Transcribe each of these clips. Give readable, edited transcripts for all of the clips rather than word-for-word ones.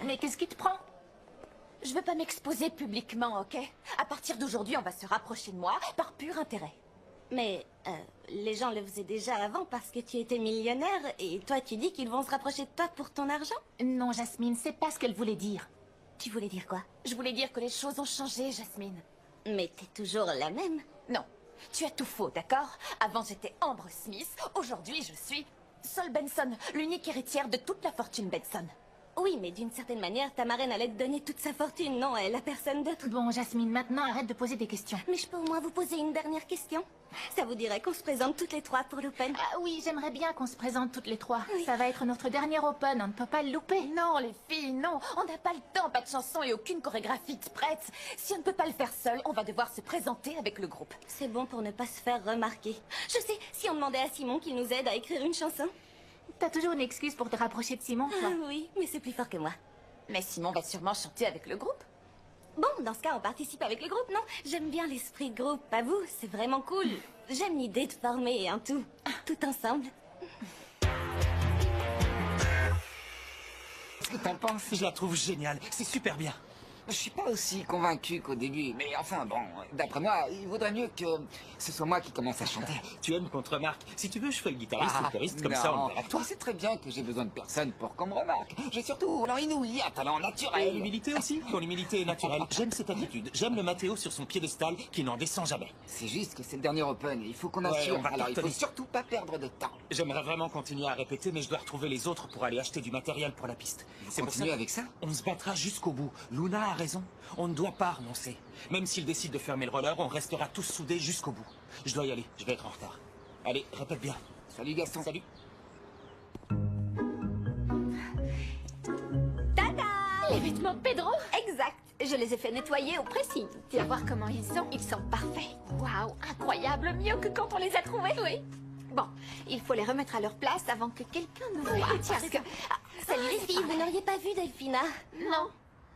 Mais qu'est-ce qui te prend? Je veux pas m'exposer publiquement, ok? À partir d'aujourd'hui, on va se rapprocher de moi par pur intérêt. Mais les gens le faisaient déjà avant parce que tu étais millionnaire et toi tu dis qu'ils vont se rapprocher de toi pour ton argent? Non, Jasmine, c'est pas ce qu'elle voulait dire. Tu voulais dire quoi? Je voulais dire que les choses ont changé, Jasmine. Mais t'es toujours la même. Non, tu as tout faux, d'accord? Avant j'étais Ambre Smith, aujourd'hui je suis Sol Benson, l'unique héritière de toute la fortune Benson. Oui, mais d'une certaine manière, ta marraine allait te donner toute sa fortune, non? Elle a personne d'autre. Bon, Jasmine, maintenant arrête de poser des questions. Mais je peux au moins vous poser une dernière question? Ça vous dirait qu'on se présente toutes les trois pour l'Open? Ah oui, j'aimerais bien qu'on se présente toutes les trois. Oui. Ça va être notre dernier Open, on ne peut pas le louper. Non, les filles, non. On n'a pas le temps, pas de chanson et aucune chorégraphie prête. Si on ne peut pas le faire seul, on va devoir se présenter avec le groupe. C'est bon pour ne pas se faire remarquer. Je sais, si on demandait à Simon qu'il nous aide à écrire une chanson. T'as toujours une excuse pour te rapprocher de Simon, toi. Oui, mais c'est plus fort que moi. Mais Simon va sûrement chanter avec le groupe. Bon, dans ce cas, on participe avec le groupe, non? J'aime bien l'esprit de groupe, pas vous? C'est vraiment cool. J'aime l'idée de former un tout ensemble. Qu'est-ce que t'en penses? Je la trouve géniale, c'est super bien. Je suis pas aussi convaincu qu'au début, mais enfin bon, d'après moi, il vaudrait mieux que ce soit moi qui commence à chanter. Tu aimes qu'on te remarque. Si tu veux, je fais le guitariste ou le choriste, comme ça on le verra. Toi, c'est très bien que j'ai besoin de personne pour qu'on me remarque. J'ai surtout un talent inouï, un talent Et naturel. l'humilité aussi. Ton humilité est naturelle. J'aime cette attitude. J'aime le Mathéo sur son piédestal qui n'en descend jamais. C'est juste que c'est le dernier Open, il faut qu'on Ouais, assure. on va Alors il faut cartonner. surtout pas perdre de temps. J'aimerais vraiment continuer à répéter, mais je dois retrouver les autres pour aller acheter du matériel pour la piste. Vous continuez avec ça? On se battra jusqu'au bout. Luna a raison. On ne doit pas renoncer. Même s'il décide de fermer le roller, on restera tous soudés jusqu'au bout. Je dois y aller. Je vais être en retard. Allez, répète bien. Salut Gaston. Salut. Tada! Les vêtements de Pedro? Exact. Je les ai fait nettoyer au pressing. Tu vas voir comment ils sont. Ils sont parfaits. Waouh, incroyable. Mieux que quand on les a trouvés. Oui. Bon, il faut les remettre à leur place avant que quelqu'un nous voie. Parce que... Ah, salut les filles, vous n'auriez pas vu Delphina? Non.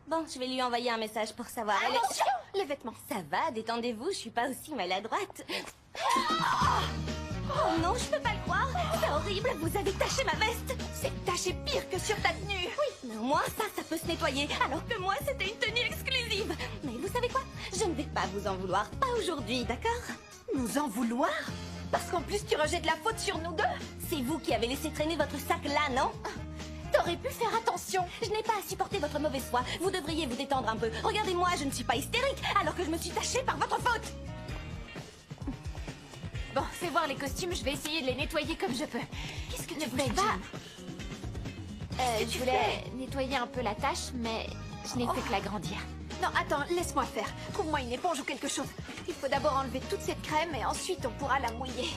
Bon, je vais lui envoyer un message pour savoir. Elle est- Attention, les vêtements. Ça va, détendez-vous, je suis pas aussi maladroite. Oh non, je peux pas le croire. C'est horrible, vous avez taché ma veste. C'est taché pire que sur ta tenue. Oui, mais au moins ça peut se nettoyer. Alors que moi, c'était une tenue exclusive. Mais vous savez quoi? Je ne vais pas vous en vouloir. Pas aujourd'hui, d'accord? Nous en vouloir? Parce qu'en plus tu rejettes la faute sur nous deux. C'est vous qui avez laissé traîner votre sac là, non? T'aurais pu faire attention. Je n'ai pas à supporter votre mauvaise foi. Vous devriez vous détendre un peu. Regardez-moi, je ne suis pas hystérique, alors que je me suis tachée par votre faute. Bon, fais voir les costumes, je vais essayer de les nettoyer comme je peux. Qu'est-ce que tu fais, Jim? Je voulais nettoyer un peu la tache, mais je n'ai fait que l'agrandir. Non, attends, laisse-moi faire. Trouve-moi une éponge ou quelque chose. Il faut d'abord enlever toute cette crème et ensuite on pourra la mouiller.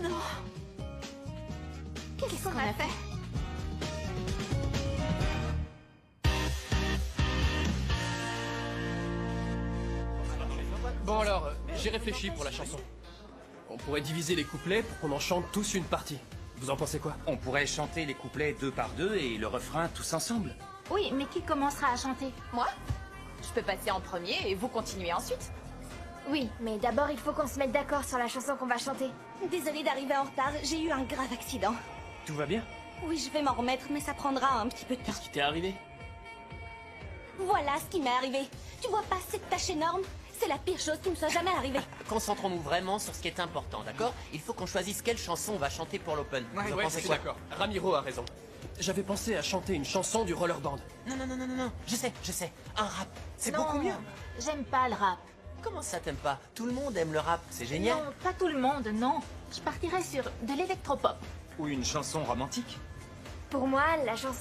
Non. Qu'est-ce qu'on a fait? Bon alors, j'ai réfléchi pour la chanson. On pourrait diviser les couplets pour qu'on en chante tous une partie. Vous en pensez quoi? On pourrait chanter les couplets 2 par 2 et le refrain tous ensemble. Oui, mais qui commencera à chanter? Moi? Je peux passer en premier et vous continuez ensuite. Oui, mais d'abord il faut qu'on se mette d'accord sur la chanson qu'on va chanter. Désolée d'arriver en retard, j'ai eu un grave accident. Tout va bien? Oui, je vais m'en remettre, mais ça prendra un petit peu de temps. Qu'est-ce qui t'est arrivé? Voilà ce qui m'est arrivé. Tu vois pas cette tache énorme? C'est la pire chose qui me soit jamais arrivée. Concentrons-nous vraiment sur ce qui est important, d'accord? Il faut qu'on choisisse quelle chanson on va chanter pour l'Open. Vous en Ouais, je pensez suis quoi? d'accord. Ramiro a raison. J'avais pensé à chanter une chanson du rollerband. Non. Je sais. Un rap. C'est Non, beaucoup mieux. J'aime pas le rap. Comment ça t'aimes pas? Tout le monde aime le rap, c'est génial. Non, pas tout le monde, non. Je partirais sur de l'électropop. Ou une chanson romantique. Pour moi, la chanson